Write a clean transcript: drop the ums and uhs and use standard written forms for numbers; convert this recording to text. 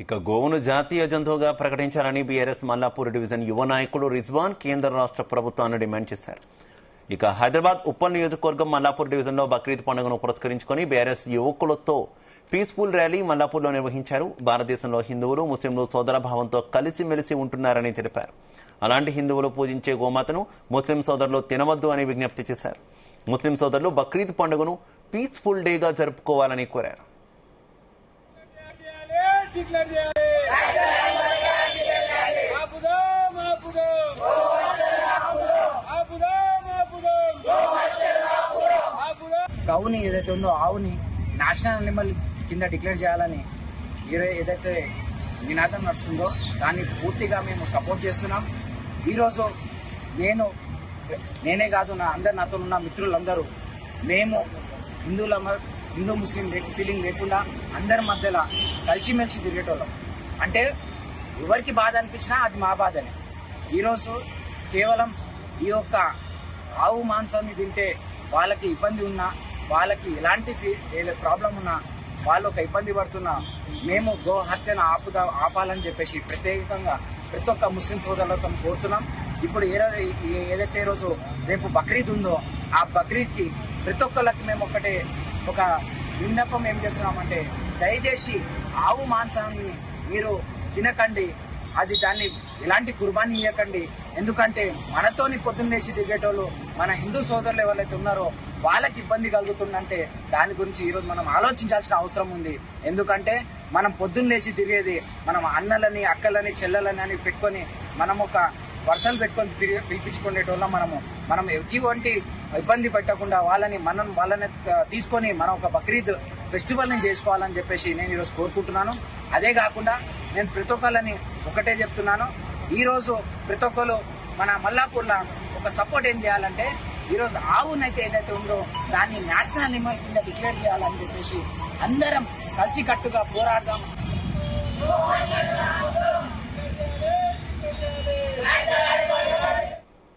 ఇక గోవును జాతీయ జంతువుగా ప్రకటించాలని బీఆర్ఎస్ మల్లాపూర్ డివిజన్ యువ నాయకుడు రిజ్వాన్ కేంద్ర రాష్ట్ర ప్రభుత్వాన్ని డిమాండ్ చేశారు. ఇక హైదరాబాద్ ఉప్పల్ నియోజకవర్గం మల్లాపూర్ డివిజన్లో బక్రీద్ పండుగను పురస్కరించుకొని బీఆర్ఎస్ యువకులతో పీస్ఫుల్ ర్యాలీ మల్లాపూర్లో నిర్వహించారు. భారతదేశంలో హిందువులు ముస్లింలు సోదరభావంతో కలిసిమెలిసి ఉంటున్నారని తెలిపారు. అలాంటి హిందువులు పూజించే గోమాతను ముస్లిం సోదరులు తినవద్దు అని విజ్ఞప్తి చేశారు. ముస్లిం సోదరులు బక్రీద్ పండుగను పీస్ఫుల్ డేగా జరుపుకోవాలని కోరారు. గౌని ఏదైతే ఉందో ఆవుని నేషనల్ అనిమల్ కింద డిక్లేర్ చేయాలని ఏదైతే నినాదం నడుస్తుందో దాన్ని పూర్తిగా మేము సపోర్ట్ చేస్తున్నాం. ఈరోజు నేనే కాదు, నాతో ఉన్న మిత్రులందరూ మేము హిందూ ముస్లిం ఫీలింగ్ లేకుండా అందరి మధ్యలో కలిసిమెలిసి తిరిగేటోళ్ళం. అంటే ఎవరికి బాధ అనిపించినా అది మా బాధనే. ఈరోజు కేవలం ఈ యొక్క ఆవు మాంసాన్ని తింటే వాళ్ళకి ఇబ్బంది ఉన్నా, వాళ్ళకి ఎలాంటి ప్రాబ్లం ఉన్నా, వాళ్ళు ఒక ఇబ్బంది పడుతున్నా మేము గో హత్యను ఆపాలని చెప్పేసి ప్రత్యేకంగా ప్రతి ఒక్క ముస్లిం సోదరులతో కోరుతున్నాం. ఇప్పుడు ఏదైతే రోజు రేపు బక్రీద్ ఉందో ఆ బక్రీద్కి ప్రతి ఒక్కళ్ళకి మేము ఒక విన్నపం ఏం చేస్తున్నామంటే, దయచేసి ఆవు మాంసాన్ని మీరు తినకండి, దాన్ని ఎలాంటి కుర్బానీ ఇవ్వకండి. ఎందుకంటే మనతోని పొద్దున్నేసి తిరిగేటోళ్ళు మన హిందూ సోదరులు ఎవరైతే ఉన్నారో వాళ్ళకి ఇబ్బంది కలుగుతుందంటే దాని గురించి ఈరోజు మనం ఆలోచించాల్సిన అవసరం ఉంది. ఎందుకంటే మనం పొద్దున్నేసి తిరిగేది మనం అన్నలని అక్కలని చెల్లెలని అని పెట్టుకొని మనం ఒక వరుసలు పెట్టుకొని పిలిపించుకునేటోళ్ళం. మనం ఎటువంటి ఇబ్బంది పెట్టకుండా వాళ్ళని తీసుకొని మనం ఒక బక్రీద్ ఫెస్టివల్ ని చేసుకోవాలని చెప్పేసి నేను ఈరోజు కోరుకుంటున్నాను. అదే కాకుండా నేను ప్రతి ఒక్కళ్ళని ఒకటే చెప్తున్నాను, ఈ రోజు ప్రతి ఒక్కరు మన మల్లాపూర్లో ఒక సపోర్ట్ ఏం చేయాలంటే, ఈరోజు ఆవునైతే ఏదైతే ఉందో దాన్ని నేషనల్ అనిమల్ కింద డిక్లేర్ చేయాలని చెప్పేసి అందరం కలిసికట్టుగా పోరాడదాం.